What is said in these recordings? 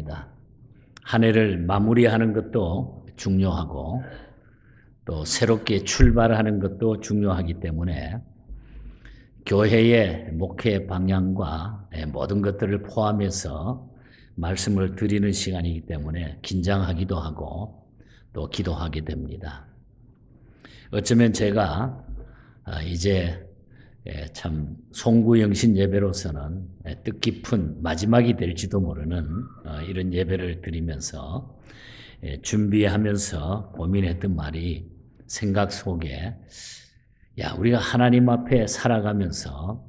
중요합니다. 한 해를 마무리하는 것도 중요하고 또 새롭게 출발하는 것도 중요하기 때문에 교회의 목회 방향과 모든 것들을 포함해서 말씀을 드리는 시간이기 때문에 긴장하기도 하고 또 기도하게 됩니다. 어쩌면 제가 이제 참 송구영신 예배로서는 뜻깊은 마지막이 될지도 모르는 이런 예배를 드리면서 준비하면서 고민했던 말이 생각 속에 우리가 하나님 앞에 살아가면서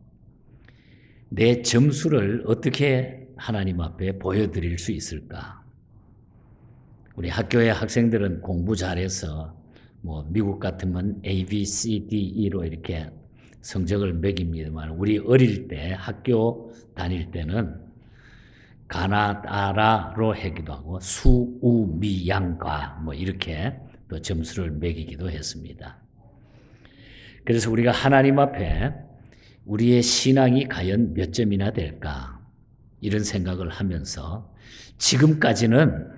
내 점수를 어떻게 하나님 앞에 보여드릴 수 있을까? 우리 학교의 학생들은 공부 잘해서 미국 같으면 A, B, C, D, E로 이렇게 성적을 매깁니다만 우리 어릴 때 학교 다닐 때는 가나다라로 하기도 하고 수, 우, 미, 양, 과 이렇게 또 점수를 매기기도 했습니다. 그래서 우리가 하나님 앞에 우리의 신앙이 과연 몇 점이나 될까 이런 생각을 하면서 지금까지는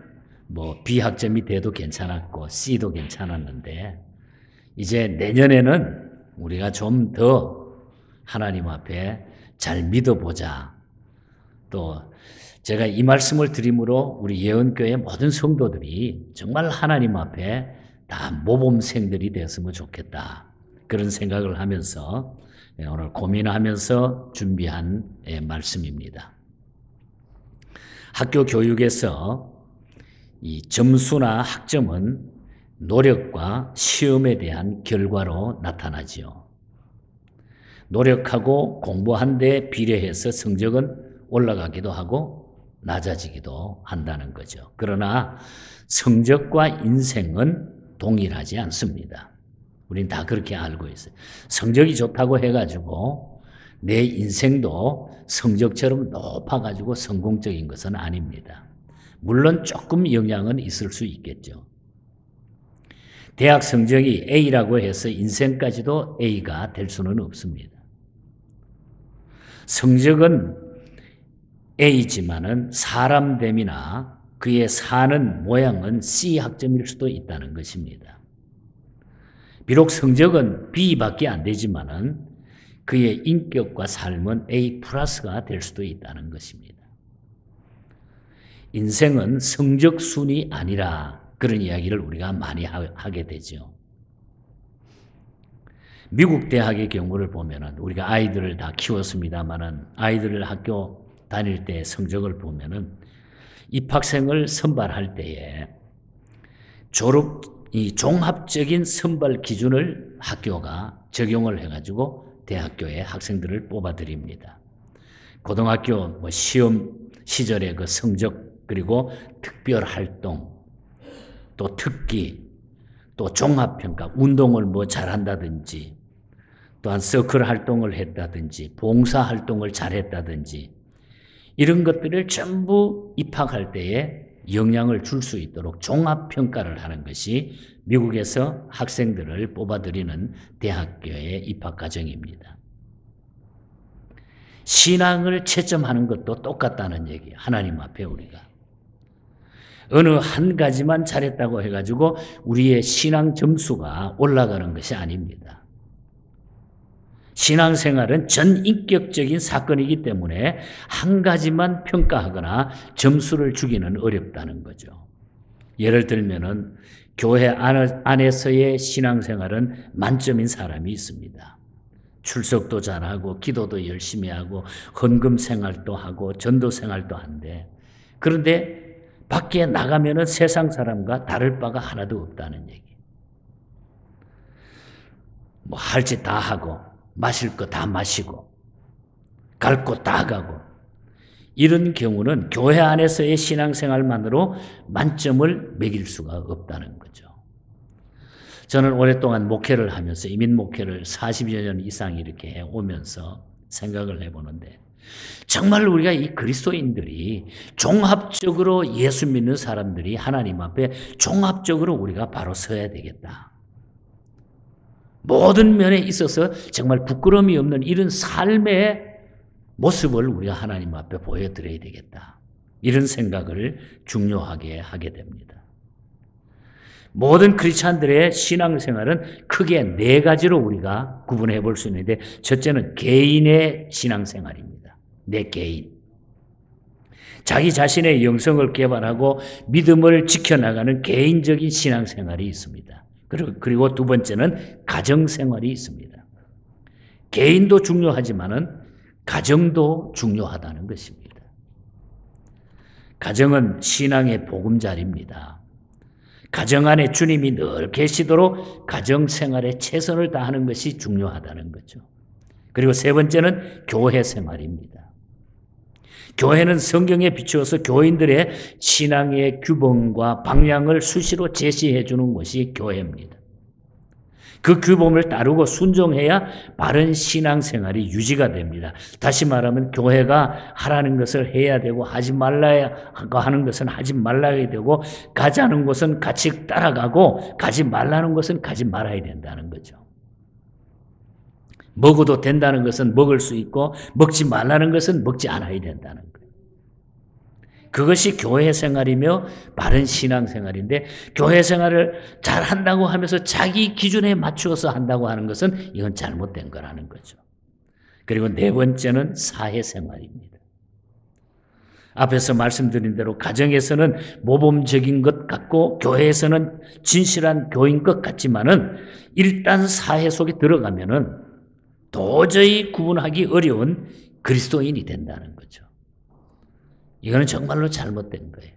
B학점이 돼도 괜찮았고 C도 괜찮았는데 이제 내년에는 우리가 좀 더 하나님 앞에 잘 믿어보자. 또 제가 이 말씀을 드림으로 우리 예언교회 모든 성도들이 정말 하나님 앞에 다 모범생들이 됐으면 좋겠다. 그런 생각을 하면서 오늘 고민하면서 준비한 말씀입니다. 학교 교육에서 이 점수나 학점은 노력과 시험에 대한 결과로 나타나지요. 노력하고 공부한 데 비례해서 성적은 올라가기도 하고 낮아지기도 한다는 거죠. 그러나 성적과 인생은 동일하지 않습니다. 우린 다 그렇게 알고 있어요. 성적이 좋다고 해가지고 내 인생도 성적처럼 높아가지고 성공적인 것은 아닙니다. 물론 조금 영향은 있을 수 있겠죠. 대학 성적이 A라고 해서 인생까지도 A가 될 수는 없습니다. 성적은 A지만은 사람됨이나 그의 사는 모양은 C 학점일 수도 있다는 것입니다. 비록 성적은 B밖에 안 되지만은 그의 인격과 삶은 A 플러스가 될 수도 있다는 것입니다. 인생은 성적순이 아니라 그런 이야기를 우리가 많이 하게 되죠. 미국 대학의 경우를 보면은 우리가 아이들을 다 키웠습니다만은 아이들을 학교 다닐 때 성적을 보면은 입학생을 선발할 때에 이 종합적인 선발 기준을 학교가 적용을 해가지고 대학교에 학생들을 뽑아들입니다. 고등학교 시험 시절의 그 성적 그리고 특별활동 또 특기 또 종합평가 운동을 잘한다든지 또한 서클 활동을 했다든지 봉사활동을 잘했다든지 이런 것들을 전부 입학할 때에 영향을 줄 수 있도록 종합평가를 하는 것이 미국에서 학생들을 뽑아들이는 대학교의 입학과정입니다. 신앙을 채점하는 것도 똑같다는 얘기예요. 하나님 앞에 우리가. 어느 한 가지만 잘했다고 해가지고 우리의 신앙 점수가 올라가는 것이 아닙니다. 신앙생활은 전인격적인 사건이기 때문에 한 가지만 평가하거나 점수를 주기는 어렵다는 거죠. 예를 들면은 교회 안에서의 신앙생활은 만점인 사람이 있습니다. 출석도 잘하고 기도도 열심히 하고 헌금 생활도 하고 전도 생활도 한데 그런데 밖에 나가면은 세상 사람과 다를 바가 하나도 없다는 얘기. 할 짓 다 하고 마실 거 다 마시고 갈 곳 다 가고 이런 경우는 교회 안에서의 신앙생활만으로 만점을 매길 수가 없다는 거죠. 저는 오랫동안 목회를 하면서 이민 목회를 40여 년 이상 이렇게 오면서 생각을 해보는데 정말 우리가 이 그리스도인들이 종합적으로 예수 믿는 사람들이 하나님 앞에 종합적으로 우리가 바로 서야 되겠다. 모든 면에 있어서 정말 부끄러움이 없는 이런 삶의 모습을 우리가 하나님 앞에 보여드려야 되겠다. 이런 생각을 중요하게 하게 됩니다. 모든 크리스찬들의 신앙생활은 크게 네 가지로 우리가 구분해 볼 수 있는데, 첫째는 개인의 신앙생활입니다. 내 개인. 자기 자신의 영성을 개발하고 믿음을 지켜나가는 개인적인 신앙생활이 있습니다. 그리고 두 번째는 가정생활이 있습니다. 개인도 중요하지만은 가정도 중요하다는 것입니다. 가정은 신앙의 보금자리입니다. 가정 안에 주님이 늘 계시도록 가정생활에 최선을 다하는 것이 중요하다는 거죠. 그리고 세 번째는 교회 생활입니다. 교회는 성경에 비추어서 교인들의 신앙의 규범과 방향을 수시로 제시해 주는 것이 교회입니다. 그 규범을 따르고 순종해야 바른 신앙생활이 유지가 됩니다. 다시 말하면 교회가 하라는 것을 해야 되고 하지 말라야 하는 것은 하지 말라야 되고 가자는 곳은 같이 따라가고 가지 말라는 것은 가지 말아야 된다는 거죠. 먹어도 된다는 것은 먹을 수 있고 먹지 말라는 것은 먹지 않아야 된다는 거예요. 그것이 교회 생활이며 바른 신앙 생활인데, 교회 생활을 잘 한다고 하면서 자기 기준에 맞추어서 한다고 하는 것은 이건 잘못된 거라는 거죠. 그리고 네 번째는 사회 생활입니다. 앞에서 말씀드린 대로 가정에서는 모범적인 것 같고 교회에서는 진실한 교인 것 같지만은 일단 사회 속에 들어가면은 도저히 구분하기 어려운 그리스도인이 된다는 거죠. 이거는 정말로 잘못된 거예요.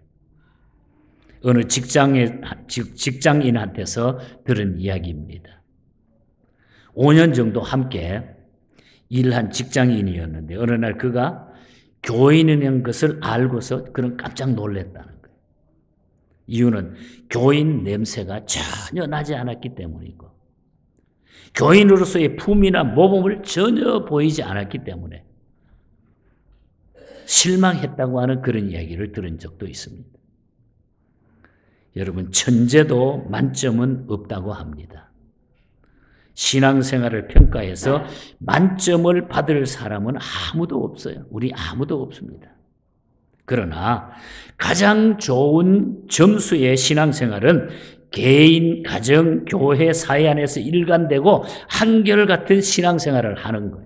어느 직장인한테서 들은 이야기입니다. 5년 정도 함께 일한 직장인이었는데 어느 날 그가 교인이라는 것을 알고서 그는 깜짝 놀랐다는 거예요. 이유는 교인 냄새가 전혀 나지 않았기 때문이고 교인으로서의 품이나 모범을 전혀 보이지 않았기 때문에 실망했다고 하는 그런 이야기를 들은 적도 있습니다. 여러분, 천재도 만점은 없다고 합니다. 신앙생활을 평가해서 만점을 받을 사람은 아무도 없어요. 우리 아무도 없습니다. 그러나 가장 좋은 점수의 신앙생활은 개인, 가정, 교회, 사회 안에서 일관되고 한결같은 신앙생활을 하는 거예요.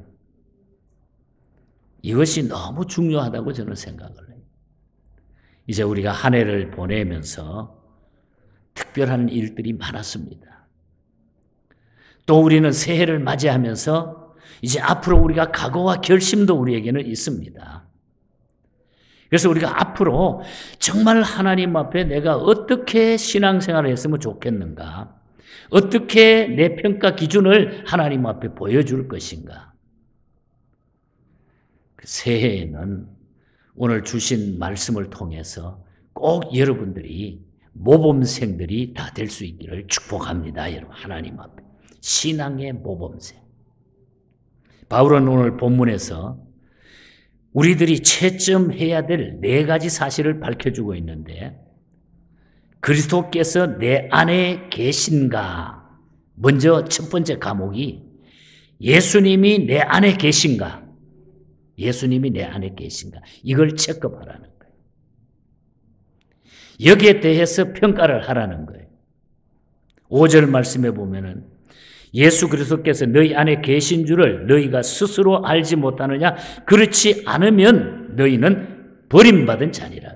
이것이 너무 중요하다고 저는 생각을 해요. 이제 우리가 한 해를 보내면서 특별한 일들이 많았습니다. 또 우리는 새해를 맞이하면서 이제 앞으로 우리가 각오와 결심도 우리에게는 있습니다. 그래서 우리가 앞으로 정말 하나님 앞에 내가 어떻게 신앙생활을 했으면 좋겠는가? 어떻게 내 평가 기준을 하나님 앞에 보여줄 것인가? 새해에는 오늘 주신 말씀을 통해서 꼭 여러분들이 모범생들이 다 될 수 있기를 축복합니다. 여러분, 하나님 앞에 신앙의 모범생. 바울은 오늘 본문에서 우리들이 채점해야 될 네 가지 사실을 밝혀주고 있는데, 그리스도께서 내 안에 계신가? 먼저 첫 번째 과목이 예수님이 내 안에 계신가? 예수님이 내 안에 계신가? 이걸 체크하라는 거예요. 여기에 대해서 평가를 하라는 거예요. 5절 말씀에 보면은 예수 그리스도께서 너희 안에 계신 줄을 너희가 스스로 알지 못하느냐? 그렇지 않으면 너희는 버림받은 자니라.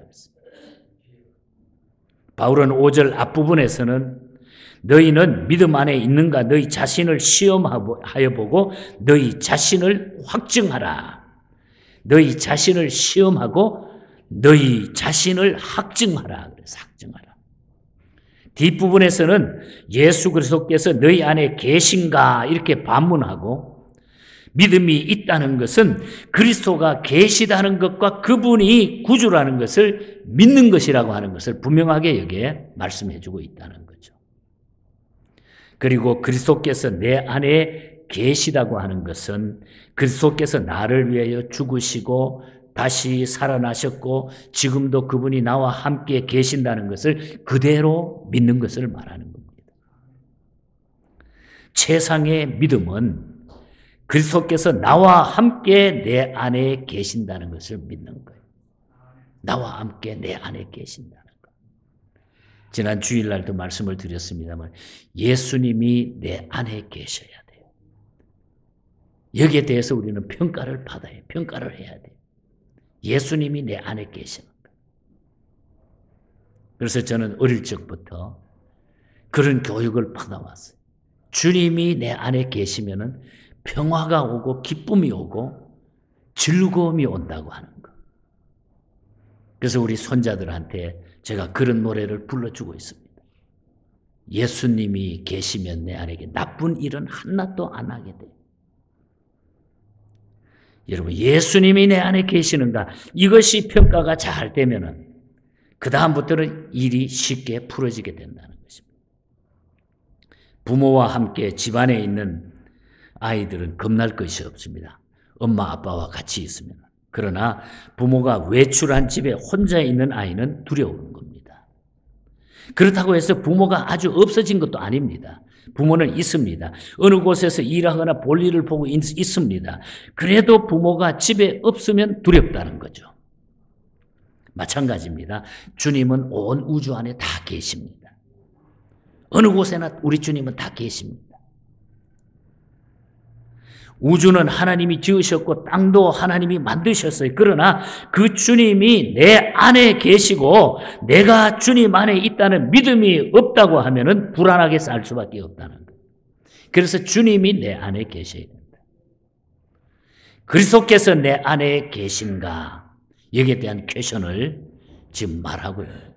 바울은 5절 앞부분에서는 너희는 믿음 안에 있는가? 너희 자신을 시험하여 보고 너희 자신을 확증하라. 너희 자신을 시험하고 너희 자신을 확증하라. 그래서 확증하라. 뒷부분에서는 예수 그리스도께서 너희 안에 계신가 이렇게 반문하고, 믿음이 있다는 것은 그리스도가 계시다는 것과 그분이 구주라는 것을 믿는 것이라고 하는 것을 분명하게 여기에 말씀해 주고 있다는 거죠. 그리고 그리스도께서 내 안에 계시다고 하는 것은 그리스도께서 나를 위하여 죽으시고 다시 살아나셨고 지금도 그분이 나와 함께 계신다는 것을 그대로 믿는 것을 말하는 겁니다. 최상의 믿음은 그리스도께서 나와 함께 내 안에 계신다는 것을 믿는 거예요. 나와 함께 내 안에 계신다는 것. 지난 주일날도 말씀을 드렸습니다만 예수님이 내 안에 계셔야 돼요. 여기에 대해서 우리는 평가를 받아야 해요. 평가를 해야 돼요. 예수님이 내 안에 계시는 것. 그래서 저는 어릴 적부터 그런 교육을 받아왔어요. 주님이 내 안에 계시면은 평화가 오고 기쁨이 오고 즐거움이 온다고 하는 것. 그래서 우리 손자들한테 제가 그런 노래를 불러주고 있습니다. 예수님이 계시면 내 안에 나쁜 일은 하나도 안 하게 돼요. 여러분, 예수님이 내 안에 계시는가? 이것이 평가가 잘 되면은 그 다음부터는 일이 쉽게 풀어지게 된다는 것입니다. 부모와 함께 집안에 있는 아이들은 겁날 것이 없습니다. 엄마 아빠와 같이 있으면. 그러나 부모가 외출한 집에 혼자 있는 아이는 두려운 겁니다. 그렇다고 해서 부모가 아주 없어진 것도 아닙니다. 부모는 있습니다. 어느 곳에서 일하거나 볼일을 보고 있습니다. 그래도 부모가 집에 없으면 두렵다는 거죠. 마찬가지입니다. 주님은 온 우주 안에 다 계십니다. 어느 곳에나 우리 주님은 다 계십니다. 우주는 하나님이 지으셨고 땅도 하나님이 만드셨어요. 그러나 그 주님이 내 안에 계시고 내가 주님 안에 있다는 믿음이 없다고 하면은 불안하게 살 수밖에 없다는 거예요. 그래서 주님이 내 안에 계셔야 된다. 그리스도께서 내 안에 계신가? 여기에 대한 퀘션을 지금 말하고 있는 거예요.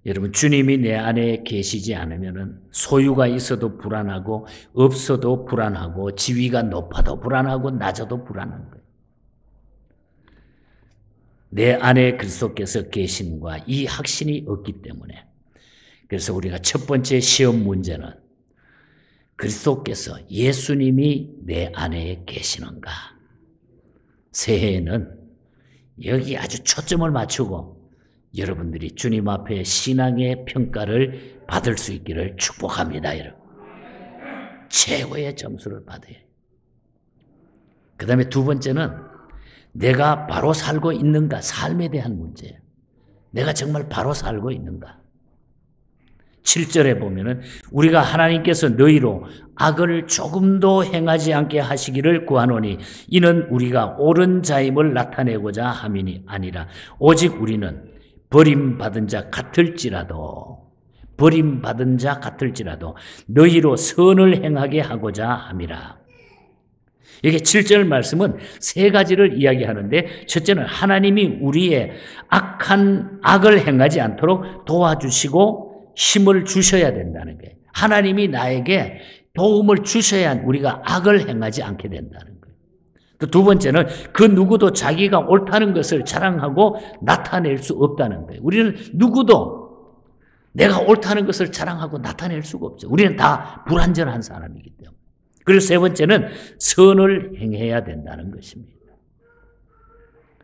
여러분, 주님이 내 안에 계시지 않으면 소유가 있어도 불안하고 없어도 불안하고 지위가 높아도 불안하고 낮아도 불안한 거예요. 내 안에 그리스도께서 계심과 이 확신이 없기 때문에 그래서 우리가 첫 번째 시험 문제는 그리스도께서 예수님이 내 안에 계시는가? 새해에는 여기 아주 초점을 맞추고 여러분들이 주님 앞에 신앙의 평가를 받을 수 있기를 축복합니다. 여러분. 최고의 점수를 받아야 해요. 그 다음에 두 번째는 내가 바로 살고 있는가? 삶에 대한 문제예요. 내가 정말 바로 살고 있는가? 7절에 보면은 우리가 하나님께서 너희로 악을 조금도 행하지 않게 하시기를 구하노니 이는 우리가 옳은 자임을 나타내고자 함이 아니라 오직 우리는 버림받은 자 같을지라도 너희로 선을 행하게 하고자 함이라. 여기 7절 말씀은 세 가지를 이야기하는데 첫째는 하나님이 우리의 악을 행하지 않도록 도와주시고 힘을 주셔야 된다는 거예요. 하나님이 나에게 도움을 주셔야 우리가 악을 행하지 않게 된다는 거예요. 또 두 번째는 그 누구도 자기가 옳다는 것을 자랑하고 나타낼 수 없다는 거예요. 우리는 누구도 내가 옳다는 것을 자랑하고 나타낼 수가 없죠. 우리는 다 불완전한 사람이기 때문에. 그리고 세 번째는 선을 행해야 된다는 것입니다.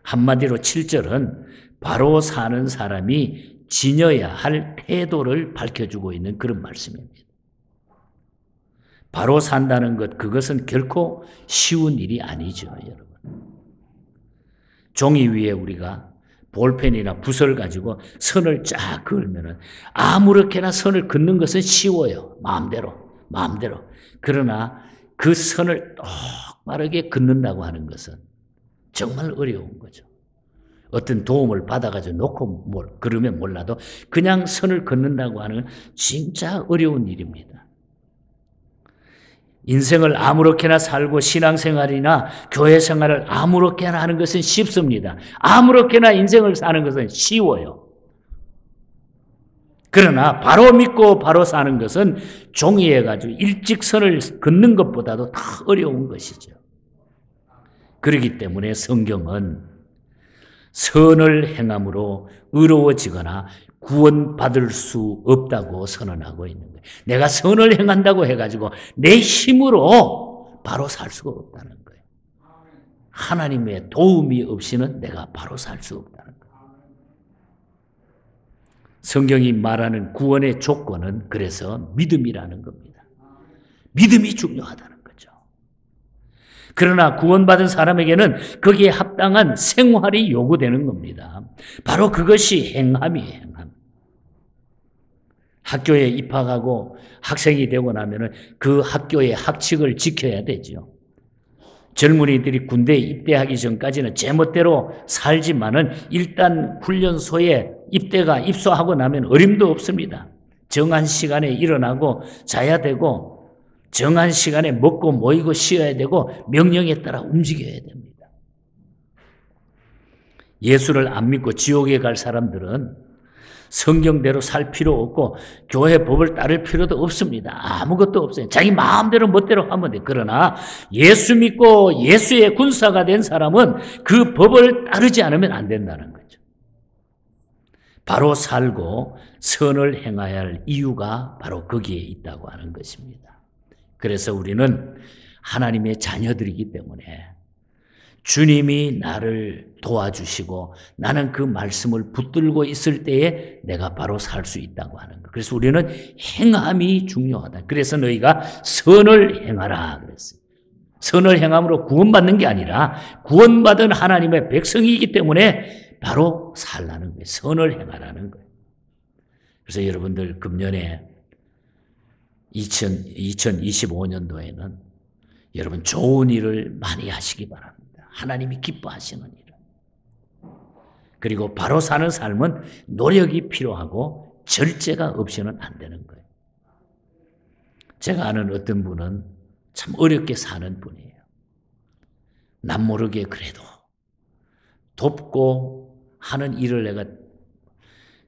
한마디로 7절은 바로 사는 사람이 지녀야 할 태도를 밝혀주고 있는 그런 말씀입니다. 바로 산다는 것, 그것은 결코 쉬운 일이 아니죠, 여러분. 종이 위에 우리가 볼펜이나 붓을 가지고 선을 쫙 그으면은 아무렇게나 선을 긋는 것은 쉬워요. 마음대로. 그러나 그 선을 똑바르게 긋는다고 하는 것은 정말 어려운 거죠. 어떤 도움을 받아가지고 놓고 그러면 몰라도 그냥 선을 긋는다고 하는 건 진짜 어려운 일입니다. 인생을 아무렇게나 살고 신앙생활이나 교회생활을 아무렇게나 하는 것은 쉽습니다. 아무렇게나 인생을 사는 것은 쉬워요. 그러나 바로 믿고 바로 사는 것은 종이에 가지고 일직선을 긋는 것보다도 더 어려운 것이죠. 그렇기 때문에 성경은 선을 행함으로 의로워지거나 구원받을 수 없다고 선언하고 있는 거예요. 내가 선을 행한다고 해가지고 내 힘으로 바로 살 수가 없다는 거예요. 하나님의 도움이 없이는 내가 바로 살 수 없다는 거예요. 성경이 말하는 구원의 조건은 그래서 믿음이라는 겁니다. 믿음이 중요하다는 거죠. 그러나 구원받은 사람에게는 거기에 합당한 생활이 요구되는 겁니다. 바로 그것이 행함이에요. 행함. 학교에 입학하고 학생이 되고 나면은 그 학교의 학칙을 지켜야 되죠. 젊은이들이 군대에 입대하기 전까지는 제멋대로 살지만은 일단 훈련소에 입소하고 나면 어림도 없습니다. 정한 시간에 일어나고 자야 되고 정한 시간에 먹고 모이고 쉬어야 되고 명령에 따라 움직여야 됩니다. 예수를 안 믿고 지옥에 갈 사람들은 성경대로 살 필요 없고 교회 법을 따를 필요도 없습니다. 아무것도 없어요. 자기 마음대로 멋대로 하면 돼. 그러나 예수 믿고 예수의 군사가 된 사람은 그 법을 따르지 않으면 안 된다는 거죠. 바로 살고 선을 행해야 할 이유가 바로 거기에 있다고 하는 것입니다. 그래서 우리는 하나님의 자녀들이기 때문에 주님이 나를 도와주시고 나는 그 말씀을 붙들고 있을 때에 내가 바로 살 수 있다고 하는 것. 그래서 우리는 행함이 중요하다. 그래서 너희가 선을 행하라 그랬어요. 선을 행함으로 구원받는 게 아니라 구원받은 하나님의 백성이기 때문에 바로 살라는 거예요. 선을 행하라는 거예요. 그래서 여러분들 금년에 2025년도에는 여러분 좋은 일을 많이 하시기 바랍니다. 하나님이 기뻐하시는 일을. 그리고 바로 사는 삶은 노력이 필요하고 절제가 없이는 안 되는 거예요. 제가 아는 어떤 분은 참 어렵게 사는 분이에요. 남모르게 그래도 돕고 하는 일을 내가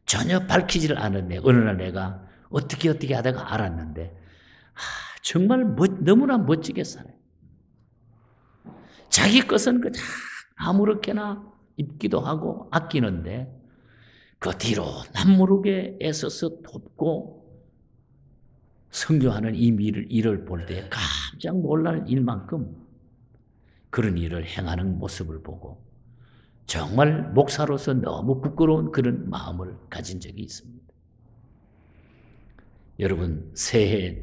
전혀 밝히지를 않았네. 어느 날 내가 어떻게 하다가 알았는데 정말 너무나 멋지게 살아요. 자기 것은 그냥 아무렇게나 입기도 하고 아끼는데 그 뒤로 남모르게 애써서 돕고 선교하는 이 일을 볼 때 깜짝 놀랄 일만큼 그런 일을 행하는 모습을 보고 정말 목사로서 너무 부끄러운 그런 마음을 가진 적이 있습니다. 여러분 새해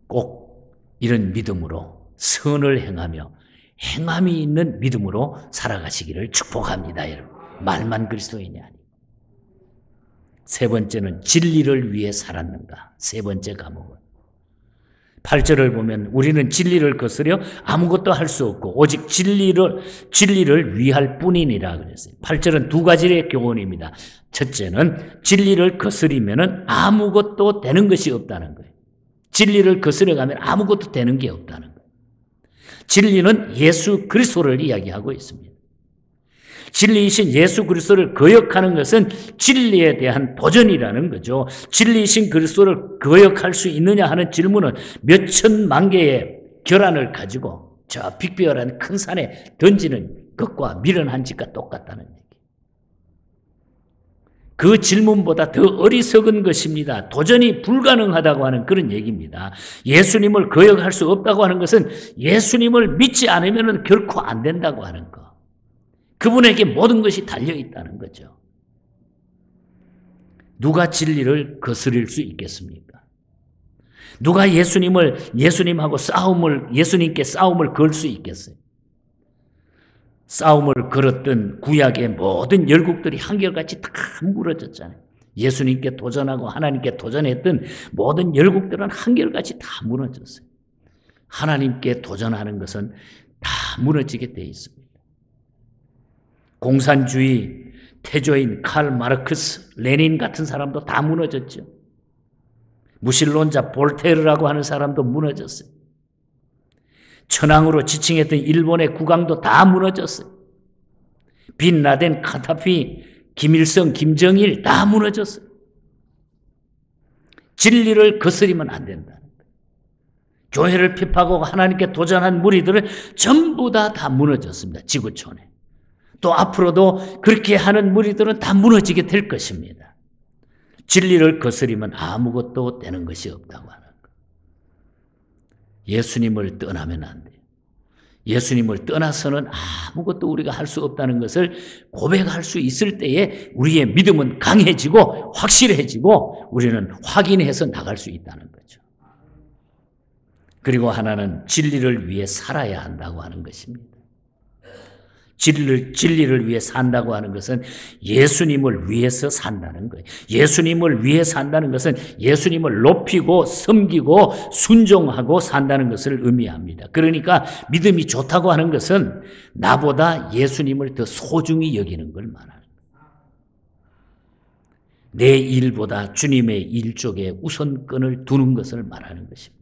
꼭 이런 믿음으로 선을 행하며 행함이 있는 믿음으로 살아가시기를 축복합니다. 여러분 말만 그리스도인이 아니고. 세 번째는 진리를 위해 살았는가. 세 번째 과목은 8절을 보면 우리는 진리를 거스려 아무것도 할 수 없고 오직 진리를 위할 뿐이니라 그랬어요. 8절은 두 가지의 교훈입니다. 첫째는 진리를 거스리면 아무것도 되는 것이 없다는 거예요. 진리를 거스려가면 아무것도 되는 게 없다는 거예요. 진리는 예수 그리스도를 이야기하고 있습니다. 진리이신 예수 그리스도를 거역하는 것은 진리에 대한 도전이라는 거죠. 진리이신 그리스도를 거역할 수 있느냐 하는 질문은 몇 천만 개의 결안을 가지고 저 빅비어라는 큰 산에 던지는 것과 미련한 짓과 똑같다는 얘기. 그 질문보다 더 어리석은 것입니다. 도전이 불가능하다고 하는 그런 얘기입니다. 예수님을 거역할 수 없다고 하는 것은 예수님을 믿지 않으면 결코 안 된다고 하는 것. 그분에게 모든 것이 달려있다는 거죠. 누가 진리를 거스릴 수 있겠습니까? 누가 예수님하고 예수님께 싸움을 걸 수 있겠어요? 싸움을 걸었던 구약의 모든 열국들이 한결같이 다 무너졌잖아요. 예수님께 도전하고 하나님께 도전했던 모든 열국들은 한결같이 다 무너졌어요. 하나님께 도전하는 것은 다 무너지게 되어 있습니다. 공산주의 태조인 칼 마르크스, 레닌 같은 사람도 다 무너졌죠. 무신론자 볼테르라고 하는 사람도 무너졌어요. 천황으로 지칭했던 일본의 국왕도 다 무너졌어요. 빈라덴, 카다피, 김일성, 김정일 다 무너졌어요. 진리를 거스리면 안 된다는 거예요. 교회를 핍박하고 하나님께 도전한 무리들은 전부 다 무너졌습니다. 지구촌에. 또 앞으로도 그렇게 하는 무리들은 다 무너지게 될 것입니다. 진리를 거스리면 아무것도 되는 것이 없다고 하는 것. 예수님을 떠나면 안 돼요. 예수님을 떠나서는 아무것도 우리가 할 수 없다는 것을 고백할 수 있을 때에 우리의 믿음은 강해지고 확실해지고 우리는 확인해서 나갈 수 있다는 거죠. 그리고 하나는 진리를 위해 살아야 한다고 하는 것입니다. 진리를 위해 산다고 하는 것은 예수님을 위해서 산다는 거예요. 예수님을 위해 산다는 것은 예수님을 높이고 섬기고 순종하고 산다는 것을 의미합니다. 그러니까 믿음이 좋다고 하는 것은 나보다 예수님을 더 소중히 여기는 걸 말하는 거예요. 내 일보다 주님의 일 쪽에 우선권을 두는 것을 말하는 것입니다.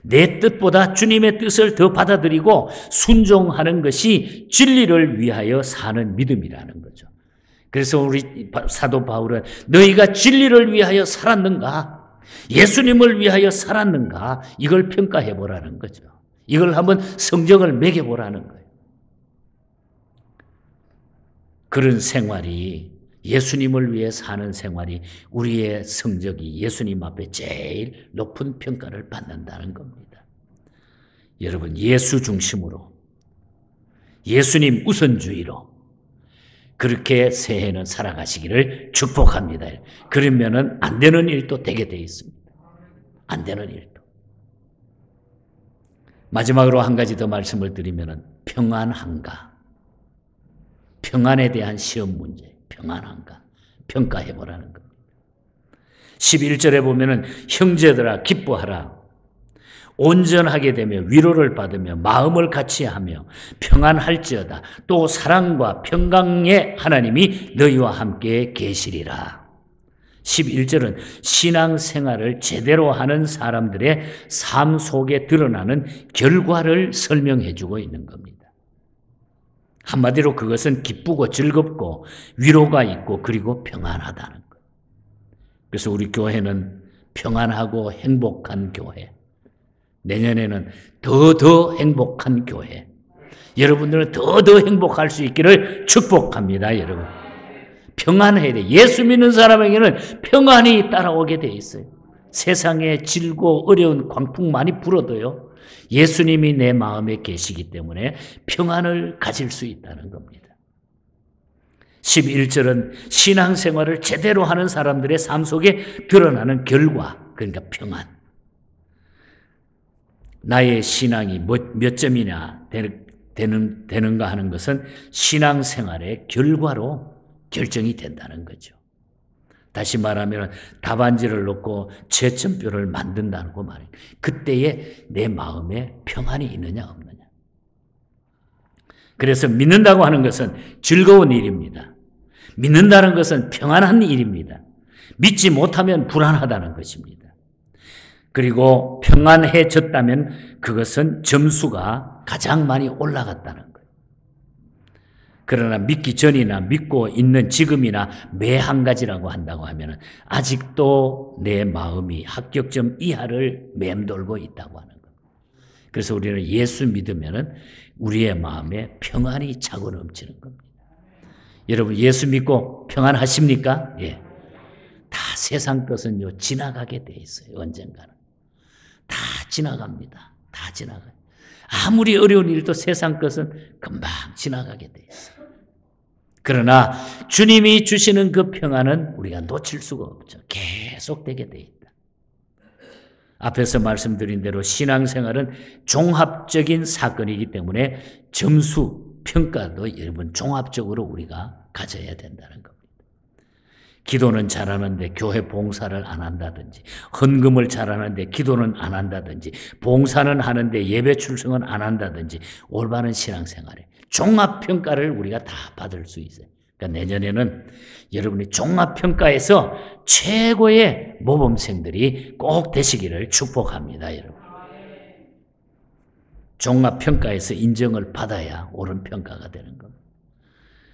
내 뜻보다 주님의 뜻을 더 받아들이고 순종하는 것이 진리를 위하여 사는 믿음이라는 거죠. 그래서 우리 사도 바울은 너희가 진리를 위하여 살았는가? 예수님을 위하여 살았는가? 이걸 평가해 보라는 거죠. 이걸 한번 성적을 매겨보라는 거예요. 그런 생활이, 예수님을 위해 사는 생활이 우리의 성적이 예수님 앞에 제일 높은 평가를 받는다는 겁니다. 여러분, 예수 중심으로, 예수님 우선주의로 그렇게 새해는 살아가시기를 축복합니다. 그러면은 안 되는 일도 되게 돼 있습니다. 안 되는 일도. 마지막으로 한 가지 더 말씀을 드리면은 평안한가? 평안에 대한 시험 문제. 평안한가? 평가해보라는 겁니다. 11절에 보면은 형제들아 기뻐하라. 온전하게 되며 위로를 받으며 마음을 같이하며 평안할지어다. 또 사랑과 평강의 하나님이 너희와 함께 계시리라. 11절은 신앙생활을 제대로 하는 사람들의 삶 속에 드러나는 결과를 설명해 주고 있는 겁니다. 한마디로 그것은 기쁘고 즐겁고 위로가 있고 그리고 평안하다는 거예요. 그래서 우리 교회는 평안하고 행복한 교회, 내년에는 더 행복한 교회, 여러분들은 더 행복할 수 있기를 축복합니다. 여러분, 평안해야 돼. 예수 믿는 사람에게는 평안이 따라오게 돼 있어요. 세상에 질고 어려운 광풍 많이 불어도요, 예수님이 내 마음에 계시기 때문에 평안을 가질 수 있다는 겁니다. 11절은 신앙생활을 제대로 하는 사람들의 삶 속에 드러나는 결과, 그러니까 평안. 나의 신앙이 몇 점이나 되는가 하는 것은 신앙생활의 결과로 결정이 된다는 거죠. 다시 말하면 답안지를 놓고 채점표를 만든다고 말해요. 그때에 내 마음에 평안이 있느냐 없느냐. 그래서 믿는다고 하는 것은 즐거운 일입니다. 믿는다는 것은 평안한 일입니다. 믿지 못하면 불안하다는 것입니다. 그리고 평안해졌다면 그것은 점수가 가장 많이 올라갔다는 거예요. 그러나 믿기 전이나 믿고 있는 지금이나 매 한 가지라고 한다고 하면 아직도 내 마음이 합격점 이하를 맴돌고 있다고 하는 거예요. 그래서 우리는 예수 믿으면 우리의 마음에 평안이 차고 넘치는 겁니다. 여러분, 예수 믿고 평안하십니까? 예. 다 세상 것은요 지나가게 돼 있어요. 언젠가는 다 지나갑니다. 다 지나가요. 아무리 어려운 일도 세상 것은 금방 지나가게 돼 있어요. 그러나 주님이 주시는 그 평안은 우리가 놓칠 수가 없죠. 계속 되게 돼 있다. 앞에서 말씀드린 대로 신앙생활은 종합적인 사건이기 때문에 점수, 평가도 여러분 종합적으로 우리가 가져야 된다는 겁니다. 기도는 잘하는데 교회 봉사를 안 한다든지, 헌금을 잘하는데 기도는 안 한다든지, 봉사는 하는데 예배 출석은 안 한다든지, 올바른 신앙생활에 종합평가를 우리가 다 받을 수 있어요. 그러니까 내년에는 여러분이 종합평가에서 최고의 모범생들이 꼭 되시기를 축복합니다. 여러분, 종합평가에서 인정을 받아야 옳은 평가가 되는 겁니다.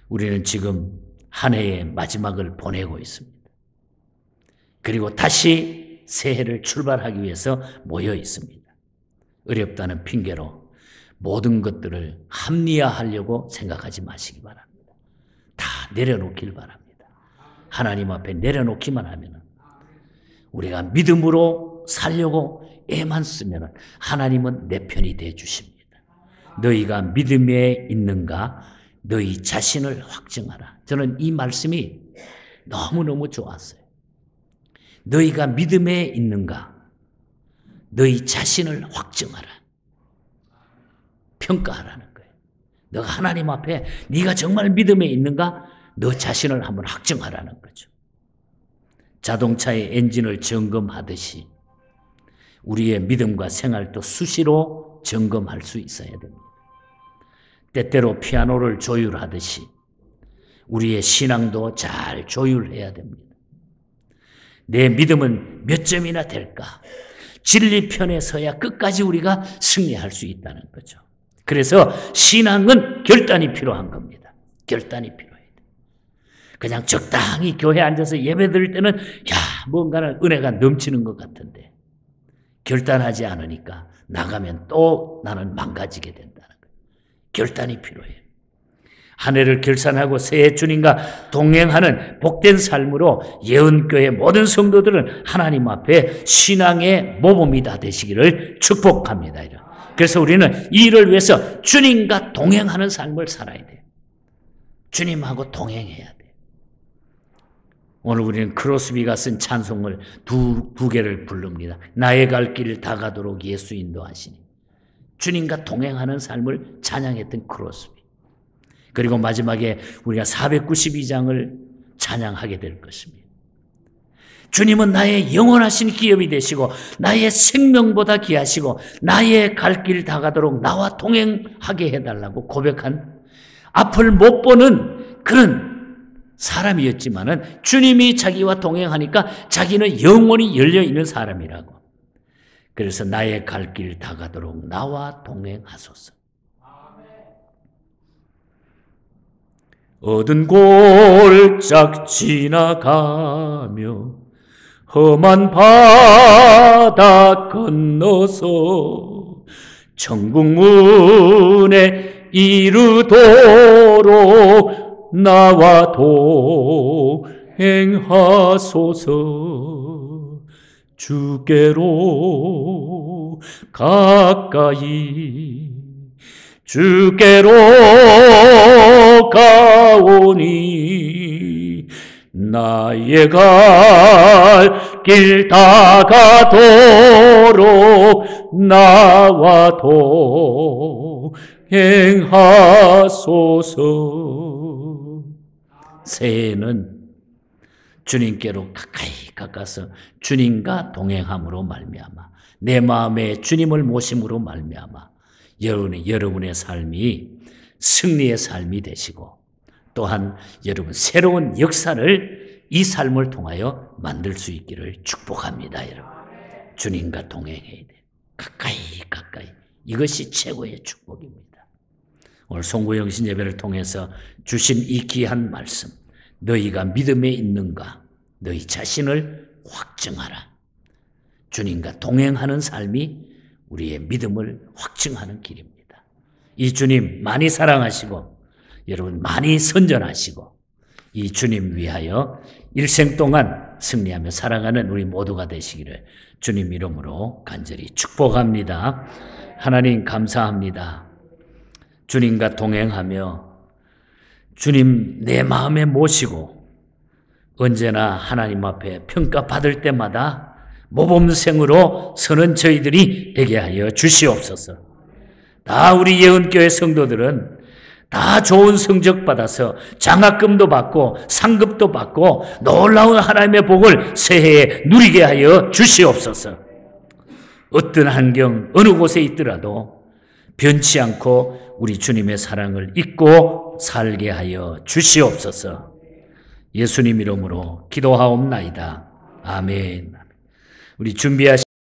우리는 지금 한 해의 마지막을 보내고 있습니다. 그리고 다시 새해를 출발하기 위해서 모여 있습니다. 어렵다는 핑계로 모든 것들을 합리화하려고 생각하지 마시기 바랍니다. 다 내려놓길 바랍니다. 하나님 앞에 내려놓기만 하면 우리가 믿음으로 살려고 애만 쓰면 하나님은 내 편이 되어 주십니다. 너희가 믿음에 있는가? 너희 자신을 확증하라. 저는 이 말씀이 너무너무 좋았어요. 너희가 믿음에 있는가? 너희 자신을 확증하라. 평가하라는 거예요. 너가 하나님 앞에 네가 정말 믿음에 있는가? 너 자신을 한번 확증하라는 거죠. 자동차의 엔진을 점검하듯이 우리의 믿음과 생활도 수시로 점검할 수 있어야 됩니다. 때때로 피아노를 조율하듯이 우리의 신앙도 잘 조율해야 됩니다. 내 믿음은 몇 점이나 될까? 진리편에 서야 끝까지 우리가 승리할 수 있다는 거죠. 그래서 신앙은 결단이 필요한 겁니다. 결단이 필요해요. 그냥 적당히 교회에 앉아서 예배 드릴 때는 뭔가는 은혜가 넘치는 것 같은데 결단하지 않으니까 나가면 또 나는 망가지게 된다는 거예요. 결단이 필요해요. 한 해를 결산하고 새해 주님과 동행하는 복된 삶으로 예언교회 모든 성도들은 하나님 앞에 신앙의 모범이 다 되시기를 축복합니다. 그래서 우리는 이 일을 위해서 주님과 동행하는 삶을 살아야 돼요. 주님하고 동행해야 돼요. 오늘 우리는 크로스비가 쓴 찬송을 두 개를 부릅니다. 나의 갈 길 다 가도록 예수 인도하시니. 주님과 동행하는 삶을 찬양했던 크로스비. 그리고 마지막에 우리가 492장을 찬양하게 될 것입니다. 주님은 나의 영원하신 기업이 되시고 나의 생명보다 귀하시고 나의 갈 길 다 가도록 나와 동행하게 해달라고 고백한 앞을 못 보는 그런 사람이었지만은 주님이 자기와 동행하니까 자기는 영원히 열려있는 사람이라고. 그래서 나의 갈 길 다 가도록 나와 동행하소서. 어두운 골짝 지나가며 험한 바다 건너서 천국 문에 이르도록 나와 동행하소서. 주께로 가까이 주께로 가오니 나의 갈 길 다 가도록 나와 동행하소서. 새해는 주님께로 가까이 가까서 주님과 동행함으로 말미암아 내 마음에 주님을 모심으로 말미암아 여러분의 삶이 승리의 삶이 되시고 또한 여러분 새로운 역사를 이 삶을 통하여 만들 수 있기를 축복합니다. 여러분 주님과 동행해야 돼. 가까이 이것이 최고의 축복입니다. 오늘 송구영신 예배를 통해서 주신 이 귀한 말씀, 너희가 믿음에 있는가? 너희 자신을 확증하라. 주님과 동행하는 삶이 우리의 믿음을 확증하는 길입니다. 이 주님 많이 사랑하시고 여러분 많이 선전하시고 이 주님 위하여 일생 동안 승리하며 살아가는 우리 모두가 되시기를 주님 이름으로 간절히 축복합니다. 하나님 감사합니다. 주님과 동행하며 주님 내 마음에 모시고 언제나 하나님 앞에 평가받을 때마다 모범생으로 서는 저희들이 되게 하여 주시옵소서. 다 우리 예언교회 성도들은 다 좋은 성적 받아서 장학금도 받고 상급도 받고 놀라운 하나님의 복을 새해에 누리게 하여 주시옵소서. 어떤 환경 어느 곳에 있더라도 변치 않고 우리 주님의 사랑을 잊고 살게 하여 주시옵소서. 예수님 이름으로 기도하옵나이다. 아멘. 우리 준비하시